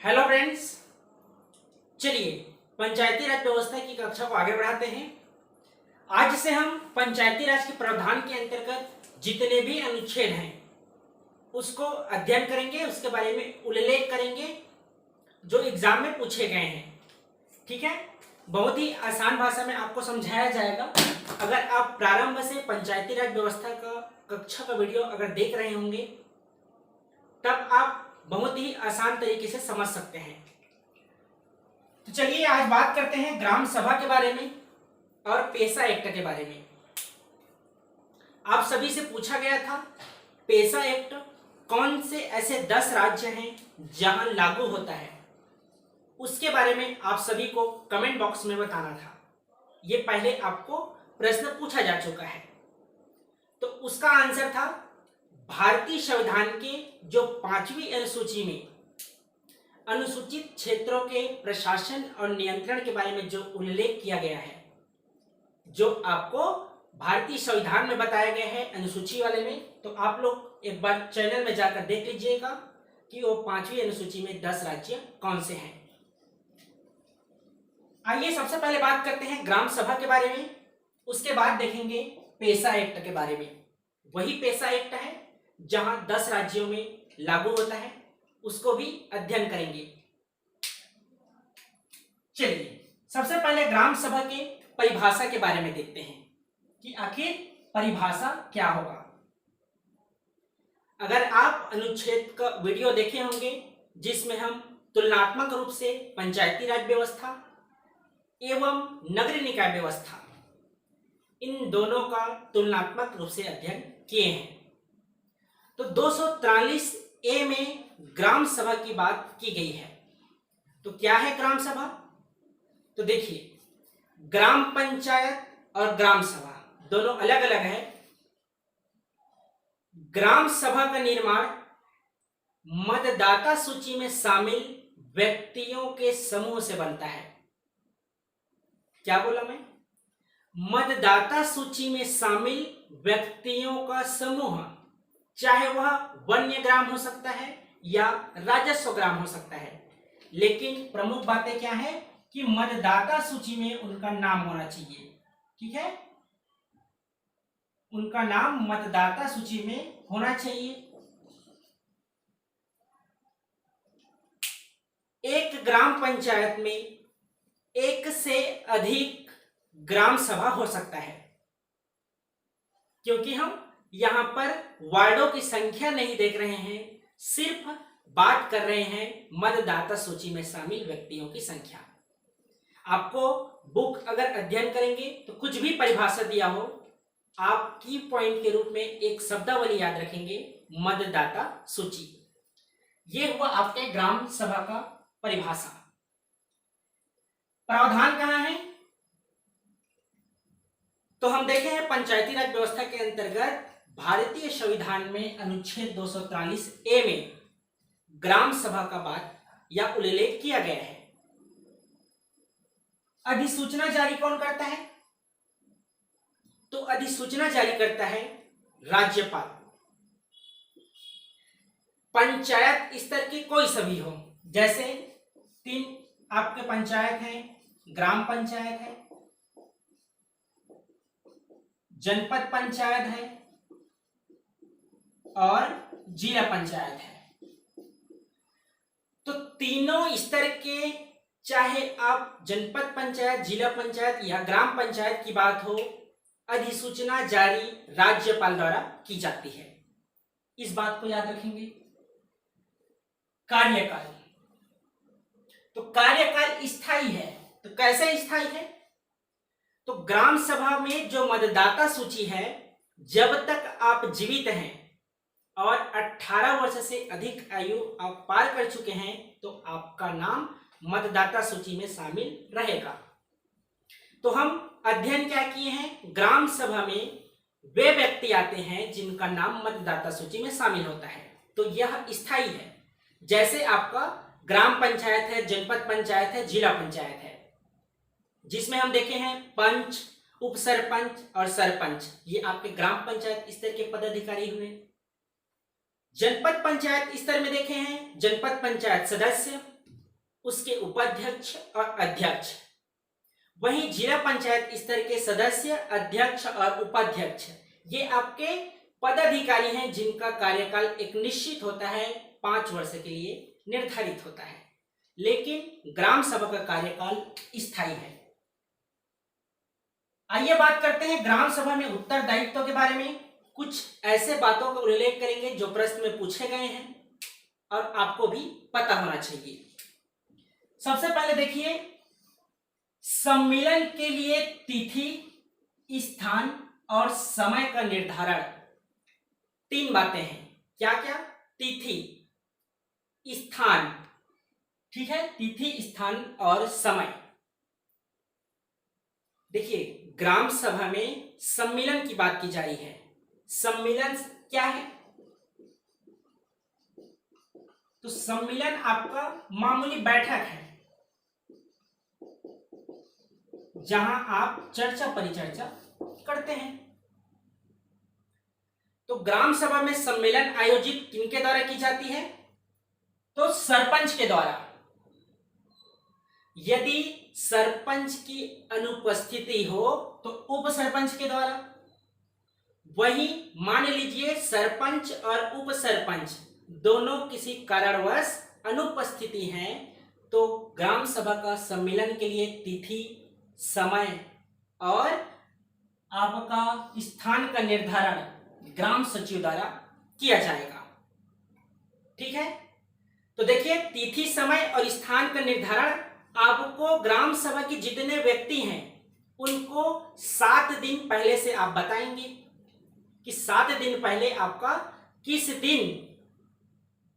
Hello friends, चलिए पंचायती राज व्यवस्था की कक्षा को आगे बढ़ाते हैं। आज से हम पंचायती राज के प्रावधान के अंतर्गत जितने भी अनुच्छेद हैं उसको अध्ययन करेंगे, उसके बारे में उल्लेख करेंगे जो एग्जाम में पूछे गए हैं। ठीक है, बहुत ही आसान भाषा में आपको समझाया जाएगा। अगर आप प्रारंभ से पंचायती राज व्यवस्था का कक्षा का वीडियो अगर देख रहे होंगे तब आप बहुत ही आसान तरीके से समझ सकते हैं। तो चलिए आज बात करते हैं ग्राम सभा के बारे में और पेशा एक्ट के बारे में। आप सभी से पूछा गया था पेशा एक्ट कौन से ऐसे 10 राज्य हैं जहां लागू होता है, उसके बारे में आप सभी को कमेंट बॉक्स में बताना था। ये पहले आपको प्रश्न पूछा जा चुका है, तो उसका आंसर था भारतीय संविधान के जो 5वीं अनुसूची में अनुसूचित क्षेत्रों के प्रशासन और नियंत्रण के बारे में जो उल्लेख किया गया है, जो आपको भारतीय संविधान में बताया गया है अनुसूची वाले में, तो आप लोग एक बार चैनल में जाकर देख लीजिएगा कि वो 5वीं अनुसूची में 10 राज्य कौन से हैं। आइए सबसे पहले बात करते हैं ग्राम सभा के बारे में, उसके बाद देखेंगे पेशा एक्ट के बारे में। वही पेशा एक्ट है जहां 10 राज्यों में लागू होता है, उसको भी अध्ययन करेंगे। चलिए सबसे पहले ग्राम सभा के परिभाषा के बारे में देखते हैं कि आखिर परिभाषा क्या होगा। अगर आप अनुच्छेद का वीडियो देखे होंगे जिसमें हम तुलनात्मक रूप से पंचायती राज व्यवस्था एवं नगरीय निकाय व्यवस्था इन दोनों का तुलनात्मक रूप से अध्ययन किए हैं, तो 243 ए में ग्राम सभा की बात की गई है। तो क्या है ग्राम सभा? तो देखिए, ग्राम पंचायत और ग्राम सभा दोनों अलग अलग है। ग्राम सभा का निर्माण मतदाता सूची में शामिल व्यक्तियों के समूह से बनता है। क्या बोला मैं? मतदाता सूची में शामिल व्यक्तियों का समूह, चाहे वह वन्य ग्राम हो सकता है या राजस्व ग्राम हो सकता है, लेकिन प्रमुख बातें क्या है कि मतदाता सूची में उनका नाम होना चाहिए। ठीक है, उनका नाम मतदाता सूची में होना चाहिए। एक ग्राम पंचायत में एक से अधिक ग्राम सभा हो सकता है, क्योंकि हम यहां पर वार्डों की संख्या नहीं देख रहे हैं, सिर्फ बात कर रहे हैं मतदाता सूची में शामिल व्यक्तियों की संख्या। आपको बुक अगर अध्ययन करेंगे तो कुछ भी परिभाषा दिया हो, आप की पॉइंट के रूप में एक शब्दावली याद रखेंगे, मतदाता सूची। ये हुआ आपके ग्राम सभा का परिभाषा। प्रावधान कहां है? तो हम देखे हैं पंचायती राज व्यवस्था के अंतर्गत भारतीय संविधान में अनुच्छेद 243 ए में ग्राम सभा का बात या उल्लेख किया गया है। अधिसूचना जारी कौन करता है? तो अधिसूचना जारी करता है राज्यपाल। पंचायत स्तर की कोई सभी हो, जैसे 3 आपके पंचायत हैं, ग्राम पंचायत है, जनपद पंचायत है और जिला पंचायत है। तो तीनों स्तर के, चाहे आप जनपद पंचायत, जिला पंचायत या ग्राम पंचायत की बात हो, अधिसूचना जारी राज्यपाल द्वारा की जाती है। इस बात को याद रखेंगे। कार्यकाल, तो कार्यकाल स्थायी है। तो कैसे स्थायी है? तो ग्राम सभा में जो मतदाता सूची है, जब तक आप जीवित हैं और 18 वर्ष से अधिक आयु आप पार कर चुके हैं तो आपका नाम मतदाता सूची में शामिल रहेगा। तो हम अध्ययन क्या किए हैं? ग्राम सभा में वे व्यक्ति आते हैं जिनका नाम मतदाता सूची में शामिल होता है, तो यह स्थायी है। जैसे आपका ग्राम पंचायत है, जनपद पंचायत है, जिला पंचायत है, जिसमें हम देखे हैं पंच, उप सरपंच और सरपंच, ये आपके ग्राम पंचायत स्तर के पदाधिकारी हुए। जनपद पंचायत स्तर में देखे हैं जनपद पंचायत सदस्य, उसके उपाध्यक्ष और अध्यक्ष। वहीं जिला पंचायत स्तर के सदस्य, अध्यक्ष और उपाध्यक्ष ये आपके पदाधिकारी हैं जिनका कार्यकाल एक निश्चित होता है, 5 वर्ष के लिए निर्धारित होता है। लेकिन ग्राम सभा का कार्यकाल स्थायी है। आइए बात करते हैं ग्राम सभा में उत्तरदायित्व के बारे में। कुछ ऐसे बातों का उल्लेख करेंगे जो प्रश्न में पूछे गए हैं और आपको भी पता होना चाहिए। सबसे पहले देखिए, सम्मेलन के लिए तिथि, स्थान और समय का निर्धारण। 3 बातें हैं। क्या क्या? तिथि, स्थान, ठीक है, तिथि, स्थान और समय। देखिए, ग्राम सभा में सम्मेलन की बात की जा रही है। सम्मेलन क्या है? तो सम्मेलन आपका मामूली बैठक है जहां आप चर्चा परिचर्चा करते हैं। तो ग्राम सभा में सम्मेलन आयोजित किनके द्वारा की जाती है? तो सरपंच के द्वारा। यदि सरपंच की अनुपस्थिति हो तो उप सरपंच के द्वारा। वहीं मान लीजिए सरपंच और उप सरपंच दोनों किसी कारणवश अनुपस्थिति हैं तो ग्राम सभा का सम्मेलन के लिए तिथि, समय और आपका स्थान का निर्धारण ग्राम सचिव द्वारा किया जाएगा। ठीक है, तो देखिए, तिथि, समय और स्थान का निर्धारण आपको ग्राम सभा के जितने व्यक्ति हैं उनको 7 दिन पहले से आप बताएंगे कि 7 दिन पहले आपका किस दिन,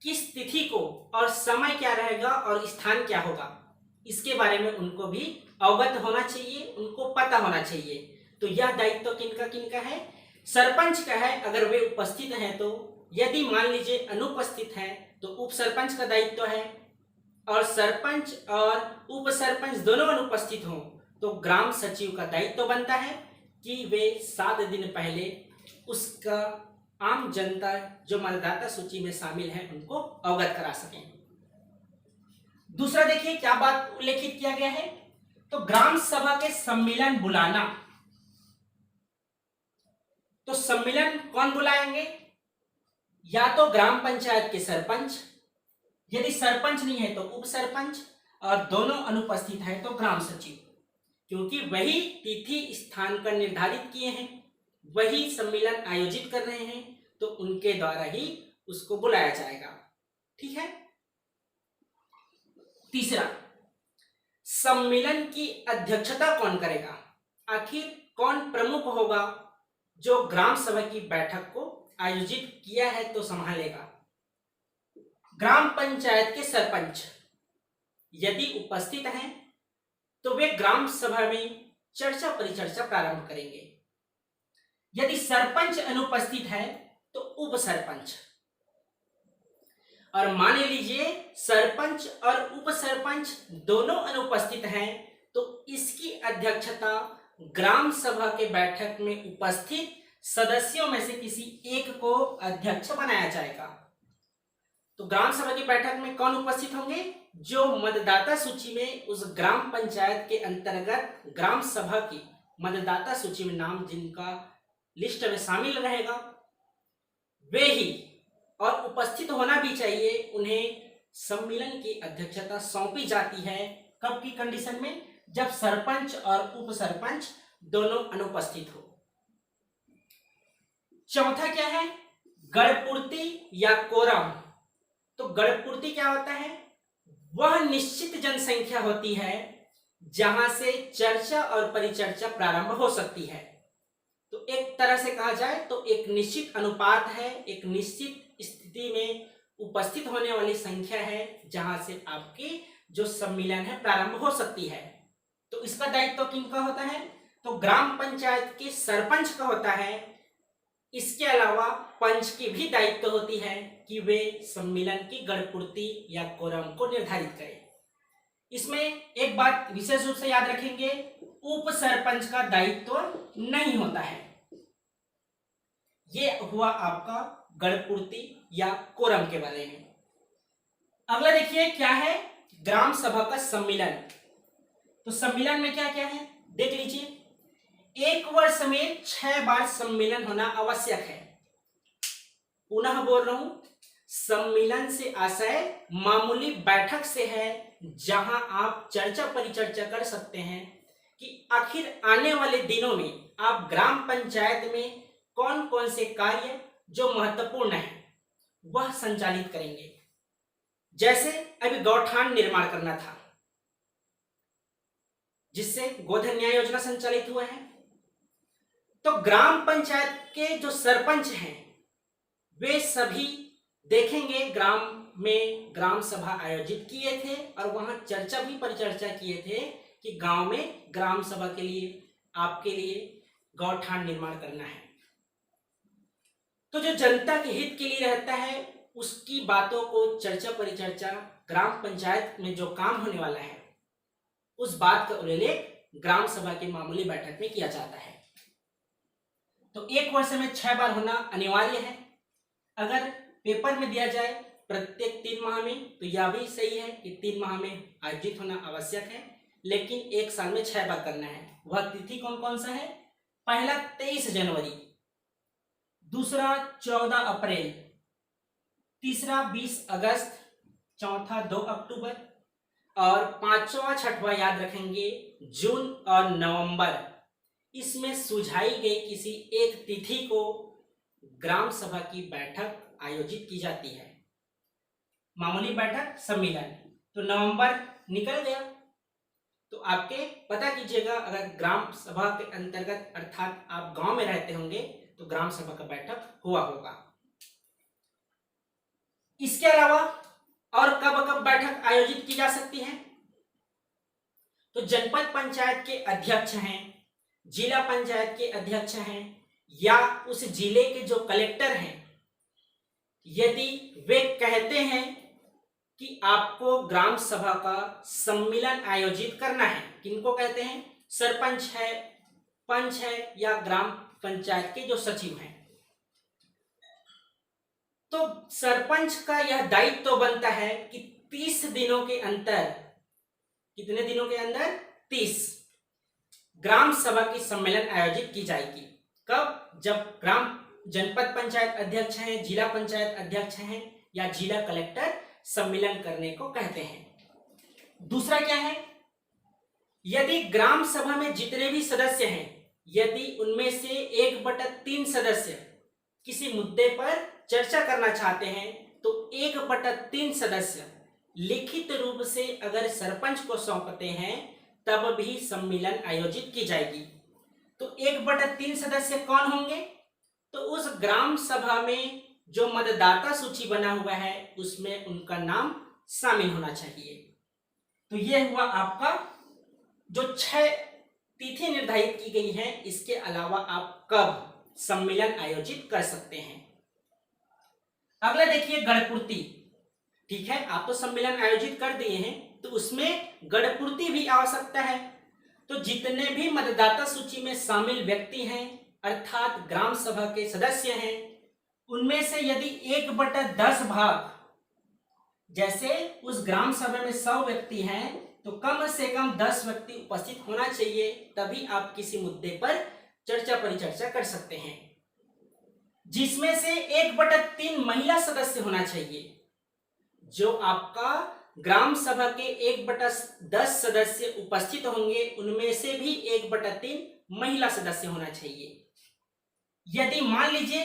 किस तिथि को और समय क्या रहेगा और स्थान क्या होगा, इसके बारे में उनको भी अवगत होना चाहिए, उनको पता होना चाहिए। तो यह दायित्व किनका किनका है? सरपंच का है अगर वे उपस्थित हैं तो। यदि मान लीजिए अनुपस्थित हैं तो उप सरपंच का दायित्व है, और सरपंच और उप सरपंच दोनों अनुपस्थित हों तो ग्राम सचिव का दायित्व बनता है कि वे 7 दिन पहले उसका आम जनता जो मतदाता सूची में शामिल है उनको अवगत करा सकें। दूसरा देखिए क्या बात उल्लेखित किया गया है, तो ग्राम सभा के सम्मेलन बुलाना। तो सम्मेलन कौन बुलाएंगे? या तो ग्राम पंचायत के सरपंच, यदि सरपंच नहीं है तो उप सरपंच, और दोनों अनुपस्थित है तो ग्राम सचिव, क्योंकि वही तिथि स्थान का निर्धारित किए हैं, वही सम्मेलन आयोजित कर रहे हैं, तो उनके द्वारा ही उसको बुलाया जाएगा। ठीक है। तीसरा, सम्मेलन की अध्यक्षता कौन करेगा? आखिर कौन प्रमुख होगा जो ग्राम सभा की बैठक को आयोजित किया है तो संभालेगा? ग्राम पंचायत के सरपंच यदि उपस्थित हैं तो वे ग्राम सभा में चर्चा परिचर्चा प्रारंभ करेंगे। यदि सरपंच अनुपस्थित है तो उप सरपंच, और मान लीजिए सरपंच और उप सरपंच दोनों अनुपस्थित हैं तो इसकी अध्यक्षता ग्राम सभा के बैठक में उपस्थित सदस्यों में से किसी एक को अध्यक्ष बनाया जाएगा। तो ग्राम सभा की बैठक में कौन उपस्थित होंगे? जो मतदाता सूची में उस ग्राम पंचायत के अंतर्गत ग्राम सभा की मतदाता सूची में नाम जिनका लिस्ट में शामिल रहेगा वे ही, और उपस्थित होना भी चाहिए, उन्हें सम्मेलन की अध्यक्षता सौंपी जाती है। कब की कंडीशन में? जब सरपंच और उप सरपंच दोनों अनुपस्थित हो। चौथा क्या है? गणपूर्ति या कोरम। तो गणपूर्ति क्या होता है? वह निश्चित जनसंख्या होती है जहां से चर्चा और परिचर्चा प्रारंभ हो सकती है। तो एक तरह से कहा जाए तो एक निश्चित अनुपात है, एक निश्चित स्थिति में उपस्थित होने वाली संख्या है जहां से आपकी जो सम्मेलन है प्रारंभ हो सकती है। तो इसका दायित्व किनका होता है? तो ग्राम पंचायत के सरपंच का होता है। इसके अलावा पंच की भी दायित्व होती है कि वे सम्मेलन की गणपूर्ति या कोरम को निर्धारित करें। इसमें एक बात विशेष रूप से याद रखेंगे, उप सरपंच का दायित्व नहीं होता है। ये हुआ आपका गणपूर्ति या कोरम के बारे में। अगला देखिए क्या है? ग्राम सभा का सम्मेलन। तो सम्मेलन में क्या क्या है देख लीजिए। एक वर्ष में 6 बार सम्मेलन होना आवश्यक है। पुनः बोल रहा हूं, सम्मेलन से आशय मामूली बैठक से है, जहां आप चर्चा परिचर्चा कर सकते हैं कि आखिर आने वाले दिनों में आप ग्राम पंचायत में कौन कौन से कार्य जो महत्वपूर्ण है वह संचालित करेंगे। जैसे अभी गौठान निर्माण करना था, जिससे गोधन न्याय योजना संचालित हुआ है। तो ग्राम पंचायत के जो सरपंच हैं वे सभी देखेंगे ग्राम में ग्राम सभा आयोजित किए थे और वहां चर्चा भी परिचर्चा किए थे कि गांव में ग्राम सभा के लिए आपके लिए गौठान निर्माण करना है। तो जो जनता के हित के लिए रहता है उसकी बातों को चर्चा परिचर्चा ग्राम पंचायत में जो काम होने वाला है उस बात का उल्लेख ग्राम सभा की मामूली बैठक में किया जाता है। तो एक वर्ष में 6 बार होना अनिवार्य है। अगर पेपर में दिया जाए प्रत्येक 3 माह में तो यह भी सही है कि 3 माह में आयोजित होना आवश्यक है, लेकिन एक साल में 6 बार करना है। वह तिथि कौन कौन सा है? पहला 23 जनवरी, दूसरा 14 अप्रैल, तीसरा 20 अगस्त, चौथा 2 अक्टूबर और पांचवा छठवां याद रखेंगे जून और नवंबर। इसमें सुझाई गई किसी एक तिथि को ग्राम सभा की बैठक आयोजित की जाती है। मामूली बैठक सम्मेलन। तो नवंबर निकल गया तो आपके पता कीजिएगा, अगर ग्राम सभा के अंतर्गत अर्थात आप गांव में रहते होंगे तो ग्राम सभा का बैठक हुआ होगा। इसके अलावा और कब कब बैठक आयोजित की जा सकती है? तो जनपद पंचायत के अध्यक्ष हैं, जिला पंचायत के अध्यक्ष हैं या उस जिले के जो कलेक्टर हैं, यदि वे कहते हैं कि आपको ग्राम सभा का सम्मेलन आयोजित करना है, किनको कहते हैं? सरपंच है, पंच है या ग्राम पंचायत के जो सचिव हैं। तो सरपंच का यह दायित्व तो बनता है कि 30 दिनों के अंदर, कितने दिनों के अंदर? 30, ग्राम सभा की सम्मेलन आयोजित की जाएगी। कब? जब ग्राम जनपद पंचायत अध्यक्ष हैं, जिला पंचायत अध्यक्ष हैं या जिला कलेक्टर सम्मेलन करने को कहते हैं। दूसरा क्या है? यदि ग्राम सभा में जितने भी सदस्य हैं, यदि उनमें से 1/3 सदस्य किसी मुद्दे पर चर्चा करना चाहते हैं तो 1/3 सदस्य लिखित रूप से अगर सरपंच को सौंपते हैं तब भी सम्मेलन आयोजित की जाएगी। तो 1/3 सदस्य कौन होंगे? तो उस ग्राम सभा में जो मतदाता सूची बना हुआ है उसमें उनका नाम शामिल होना चाहिए। तो यह हुआ आपका जो 6 तिथि निर्धारित की गई है। इसके अलावा आप कब सम्मेलन आयोजित कर सकते हैं? अगला देखिए गणपूर्ति। ठीक है, आप तो सम्मेलन आयोजित कर दिए हैं तो उसमें गणपूर्ति भी आवश्यकता है। तो जितने भी मतदाता सूची में शामिल व्यक्ति हैं अर्थात ग्राम सभा के सदस्य हैं, उनमें से यदि 1/10 भाग, जैसे उस ग्राम सभा में 100 व्यक्ति हैं तो कम से कम 10 व्यक्ति उपस्थित होना चाहिए, तभी आप किसी मुद्दे पर चर्चा परिचर्चा कर सकते हैं। जिसमें से 1/3 महिला सदस्य होना चाहिए। जो आपका ग्राम सभा के 1/10 सदस्य उपस्थित होंगे उनमें से भी 1/3 महिला सदस्य होना चाहिए। यदि मान लीजिए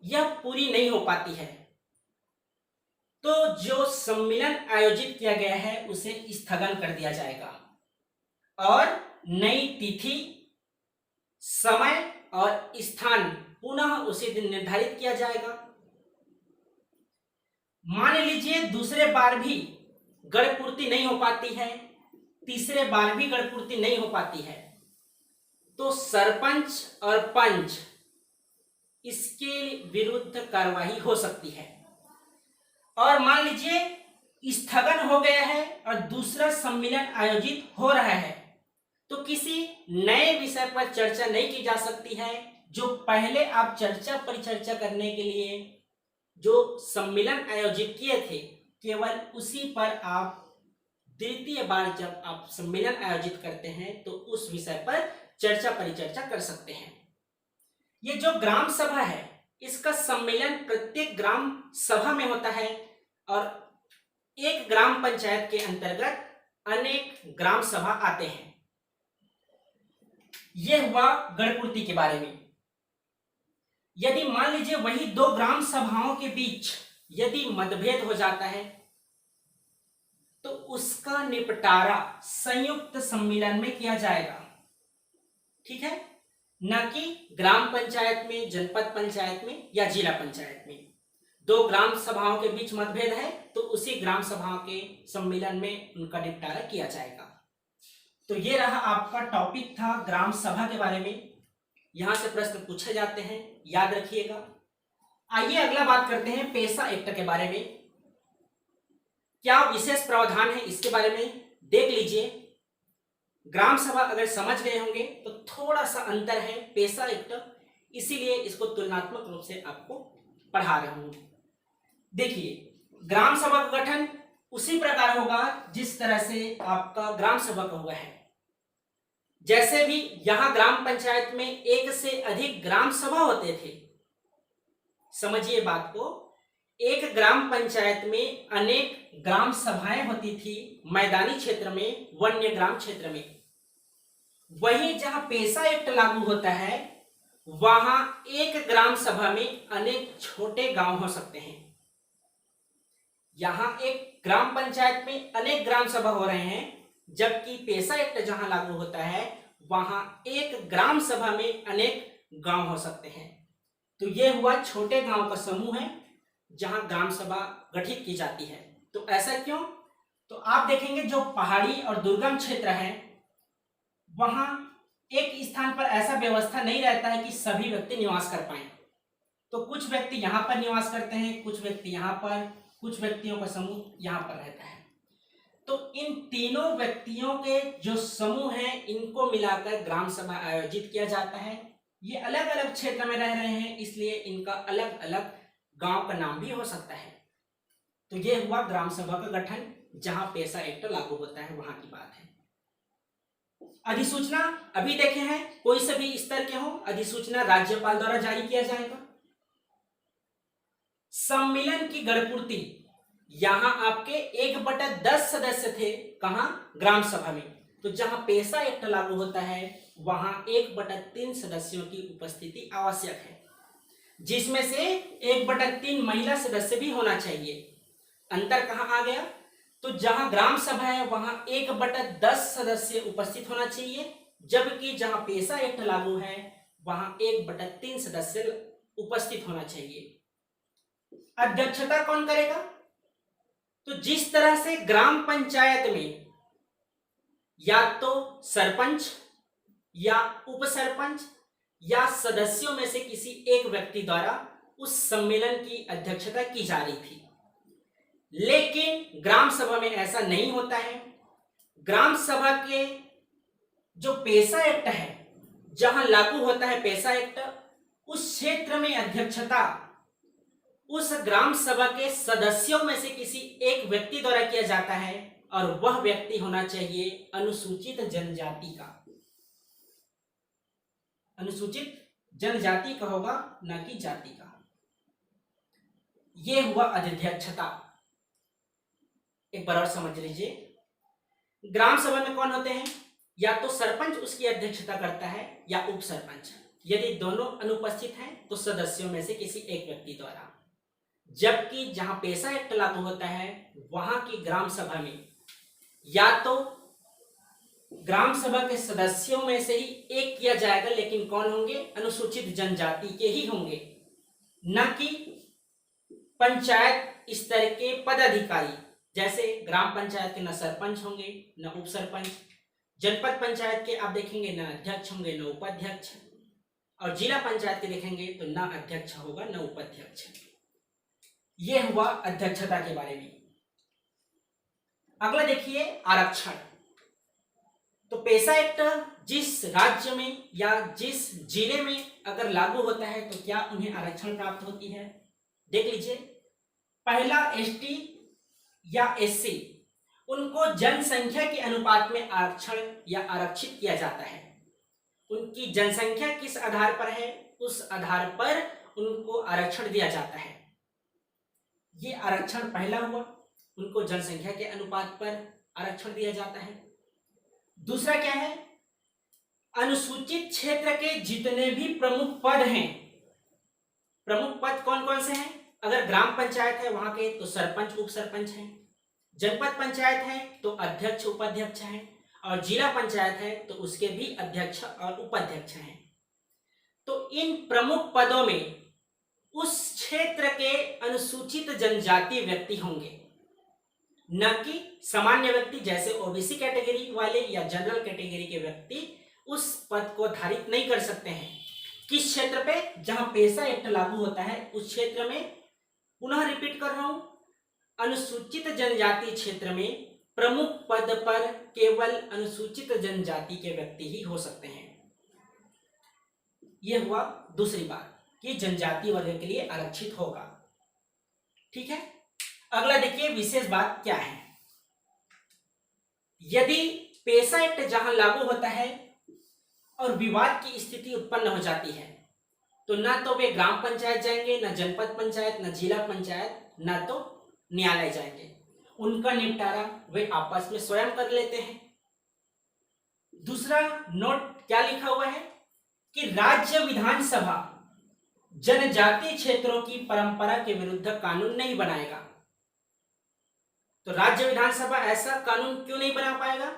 यह पूरी नहीं हो पाती है तो जो सम्मेलन आयोजित किया गया है उसे स्थगन कर दिया जाएगा और नई तिथि, समय और स्थान पुनः उसी दिन निर्धारित किया जाएगा। मान लीजिए दूसरे बार भी गणपूर्ति नहीं हो पाती है, तीसरे बार भी गणपूर्ति नहीं हो पाती है, तो सरपंच और पंच इसके विरुद्ध कार्रवाई हो सकती है। और मान लीजिए स्थगन हो गया है और दूसरा सम्मेलन आयोजित हो रहा है तो किसी नए विषय पर चर्चा नहीं की जा सकती है। जो पहले आप चर्चा परिचर्चा करने के लिए जो सम्मेलन आयोजित किए थे केवल उसी पर आप द्वितीय बार जब आप सम्मेलन आयोजित करते हैं तो उस विषय पर चर्चा परिचर्चा कर सकते हैं। ये जो ग्राम सभा है, इसका सम्मेलन प्रत्येक ग्राम सभा में होता है और एक ग्राम पंचायत के अंतर्गत अनेक ग्राम सभा आते हैं। यह हुआ गणपूर्ति के बारे में। यदि मान लीजिए वही दो ग्राम सभाओं के बीच यदि मतभेद हो जाता है तो उसका निपटारा संयुक्त सम्मेलन में किया जाएगा, ठीक है, न कि ग्राम पंचायत में, जनपद पंचायत में या जिला पंचायत में। दो ग्राम सभाओं के बीच मतभेद है तो उसी ग्राम सभाओं के सम्मेलन में उनका निपटारा किया जाएगा। तो ये रहा आपका टॉपिक था ग्राम सभा के बारे में। यहां से प्रश्न पूछे जाते हैं, याद रखिएगा। आइए अगला बात करते हैं पेशा एक्ट के बारे में। क्या विशेष प्रावधान है इसके बारे में देख लीजिए। ग्राम सभा अगर समझ गए होंगे तो थोड़ा सा अंतर है पेशा एक्ट, इसीलिए इसको तुलनात्मक रूप से आपको पढ़ा रहा हूं। देखिए, ग्राम सभा का गठन उसी प्रकार होगा जिस तरह से आपका ग्राम सभा का हुआ है। जैसे भी यहां ग्राम पंचायत में एक से अधिक ग्राम सभा होते थे, समझिए बात को, एक ग्राम पंचायत में अनेक ग्राम सभाएं होती थी, मैदानी क्षेत्र में, वन्य ग्राम क्षेत्र में। वहीं जहां पेशा एक्ट लागू होता है वहां एक ग्राम सभा में अनेक छोटे गांव हो सकते हैं। यहां एक ग्राम पंचायत में अनेक ग्राम सभा हो रहे हैं, जबकि पेशा एक्ट जहां लागू होता है वहां एक ग्राम सभा में अनेक गांव हो सकते हैं। तो यह हुआ छोटे गांव का समूह है जहां ग्राम सभा गठित की जाती है। तो ऐसा क्यों? तो आप देखेंगे जो पहाड़ी और दुर्गम क्षेत्र है वहां एक स्थान पर ऐसा व्यवस्था नहीं रहता है कि सभी व्यक्ति निवास कर पाए। तो कुछ व्यक्ति यहां पर निवास करते हैं, कुछ व्यक्ति यहां पर, कुछ व्यक्तियों का समूह यहां पर रहता है। तो इन तीनों व्यक्तियों के जो समूह हैं इनको मिलाकर ग्राम सभा आयोजित किया जाता है। ये अलग अलग क्षेत्र में रह रहे हैं, इसलिए इनका अलग अलग गांव का नाम भी हो सकता है। तो ये हुआ ग्राम सभा का गठन जहां पेशा एक्ट लागू होता है, वहां की बात है। अधिसूचना अभी देखे हैं, कोई से भी स्तर के हो, अधिसूचना राज्यपाल द्वारा जारी किया जाएगा। सम्मेलन की गणपूर्ति, यहां आपके 1/10 सदस्य थे, कहां? ग्राम सभा में। तो जहां पेशा एक्ट लागू होता है वहां 1/3 सदस्यों की उपस्थिति आवश्यक है, जिसमें से 1/3 महिला सदस्य भी होना चाहिए। अंतर कहां आ गया? तो जहां ग्राम सभा है वहां 1/10 सदस्य उपस्थित होना चाहिए, जबकि जहां पेशा एक्ट लागू है वहां 1/3 सदस्य उपस्थित होना चाहिए। अध्यक्षता कौन करेगा? तो जिस तरह से ग्राम पंचायत में या तो सरपंच या उप सरपंच या सदस्यों में से किसी एक व्यक्ति द्वारा उस सम्मेलन की अध्यक्षता की जा रही थी, लेकिन ग्राम सभा में ऐसा नहीं होता है। ग्राम सभा के जो पेशा एक्ट है, जहां लागू होता है पेशा एक्ट, उस क्षेत्र में अध्यक्षता उस ग्राम सभा के सदस्यों में से किसी एक व्यक्ति द्वारा किया जाता है और वह व्यक्ति होना चाहिए अनुसूचित जनजाति का। अनुसूचित जनजाति का होगा, न कि जाति का। यह हुआ अध्यक्षता। एक बार और समझ लीजिए, ग्राम सभा में कौन होते हैं? या तो सरपंच उसकी अध्यक्षता करता है या उप सरपंच। यदि दोनों अनुपस्थित हैं तो सदस्यों में से किसी एक व्यक्ति द्वारा। जबकि जहां पेशा एक्ट लागू होता है वहां की ग्राम सभा में या तो ग्राम सभा के सदस्यों में से ही एक किया जाएगा, लेकिन कौन होंगे? अनुसूचित जनजाति के ही होंगे, न कि पंचायत स्तर के पदाधिकारी। जैसे ग्राम पंचायत के न सरपंच होंगे न उप सरपंच, जनपद पंचायत के आप देखेंगे न अध्यक्ष होंगे न उपाध्यक्ष, और जिला पंचायत के देखेंगे तो न अध्यक्ष होगा न उपाध्यक्ष। यह हुआ अध्यक्षता के बारे में। अगला देखिए आरक्षण। तो पेशा एक्ट जिस राज्य में या जिस जिले में अगर लागू होता है तो क्या उन्हें आरक्षण प्राप्त होती है? देख लीजिए, पहला एसटी या एससी उनको जनसंख्या के अनुपात में आरक्षण या आरक्षित किया जाता है। उनकी जनसंख्या किस आधार पर है, उस आधार पर उनको आरक्षण दिया जाता है। ये आरक्षण पहला हुआ, उनको जनसंख्या के अनुपात पर आरक्षण दिया जाता है। दूसरा क्या है, अनुसूचित क्षेत्र के जितने भी प्रमुख पद हैं, प्रमुख पद कौन कौन से हैं? अगर ग्राम पंचायत है वहां के तो सरपंच उप सरपंच हैं, जनपद पंचायत है तो अध्यक्ष उपाध्यक्ष हैं, और जिला पंचायत है तो उसके भी अध्यक्ष और उपाध्यक्ष हैं। तो इन प्रमुख पदों में उस क्षेत्र के अनुसूचित जनजाति व्यक्ति होंगे, न कि सामान्य व्यक्ति जैसे ओबीसी कैटेगरी वाले या जनरल कैटेगरी के व्यक्ति उस पद को धारित नहीं कर सकते हैं। किस क्षेत्र पे? जहां पेशा एक्ट लागू होता है उस क्षेत्र में। पुनः रिपीट कर रहा हूं, अनुसूचित जनजाति क्षेत्र में प्रमुख पद पर केवल अनुसूचित जनजाति के व्यक्ति ही हो सकते हैं। यह हुआ दूसरी बात कि जनजाति वर्ग के लिए आरक्षित होगा। ठीक है, अगला देखिए विशेष बात क्या है। यदि पेशा एक्ट जहां लागू होता है और विवाद की स्थिति उत्पन्न हो जाती है तो ना तो वे ग्राम पंचायत जाएंगे, ना जनपद पंचायत, ना जिला पंचायत, ना तो न्यायालय जाएंगे। उनका निपटारा वे आपस में स्वयं कर लेते हैं। दूसरा नोट क्या लिखा हुआ है कि राज्य विधानसभा जनजाति क्षेत्रों की परंपरा के विरुद्ध कानून नहीं बनाएगा। तो राज्य विधानसभा ऐसा कानून क्यों नहीं बना पाएगा?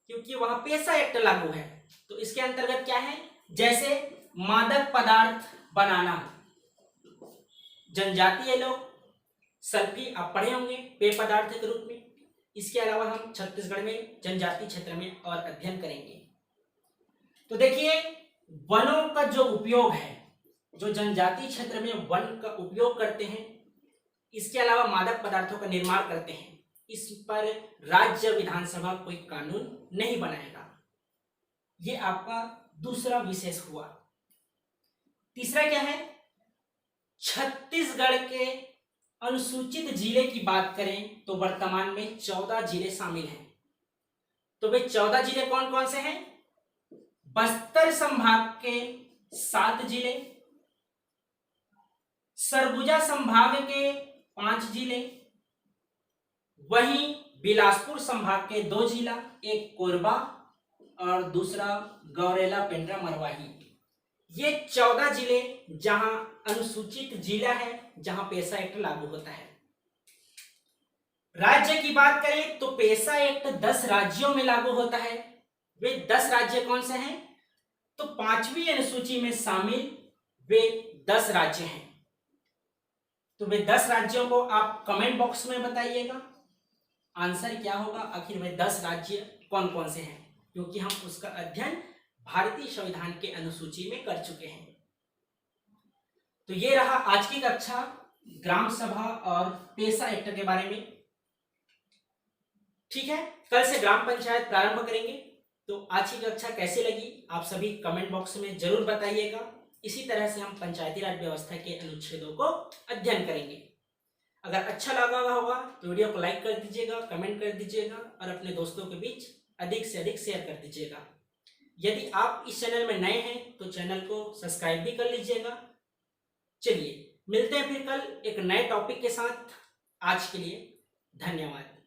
क्योंकि वहां पेशा एक्ट लागू है। तो इसके अंतर्गत क्या है, जैसे मादक पदार्थ बनाना, जनजातीय लोग सल्फी आप पढ़े होंगे पेय पदार्थ के रूप में। इसके अलावा हम छत्तीसगढ़ में जनजाति क्षेत्र में और अध्ययन करेंगे। तो देखिए वनों का जो उपयोग है, जो जनजाति क्षेत्र में वन का उपयोग करते हैं, इसके अलावा मादक पदार्थों का निर्माण करते हैं, इस पर राज्य विधानसभा कोई कानून नहीं बनाएगा। ये आपका दूसरा विशेष हुआ। तीसरा क्या है, छत्तीसगढ़ के अनुसूचित जिले की बात करें तो वर्तमान में 14 जिले शामिल हैं। तो वे 14 जिले कौन कौन से हैं? बस्तर संभाग के 7 जिले, सरगुजा संभाग के 5 जिले, वहीं बिलासपुर संभाग के 2 जिला, एक कोरबा और दूसरा गौरेला पेंड्रा मरवाही। ये 14 जिले जहां अनुसूचित जिला है, जहां पेशा एक्ट लागू होता है। राज्य की बात करें तो पेशा एक्ट 10 राज्यों में लागू होता है। वे 10 राज्य कौन से हैं? तो 5वीं अनुसूची में शामिल वे 10 राज्य हैं। तो वे 10 राज्यों को आप कमेंट बॉक्स में बताइएगा आंसर क्या होगा, आखिर वे 10 राज्य कौन कौन से हैं, क्योंकि हम उसका अध्ययन भारतीय संविधान के अनुसूची में कर चुके हैं। तो ये रहा आज की कक्षा ग्राम सभा और पेशा एक्ट के बारे में। ठीक है, कल से ग्राम पंचायत प्रारंभ करेंगे। तो आज की कक्षा कैसी लगी आप सभी कमेंट बॉक्स में जरूर बताइएगा। इसी तरह से हम पंचायती राज व्यवस्था के अनुच्छेदों को अध्ययन करेंगे। अगर अच्छा लगा होगा तो वीडियो को लाइक कर दीजिएगा, कमेंट कर दीजिएगा और अपने दोस्तों के बीच अधिक से अधिक शेयर कर दीजिएगा। यदि आप इस चैनल में नए हैं तो चैनल को सब्सक्राइब भी कर लीजिएगा। चलिए मिलते हैं फिर कल एक नए टॉपिक के साथ। आज के लिए धन्यवाद।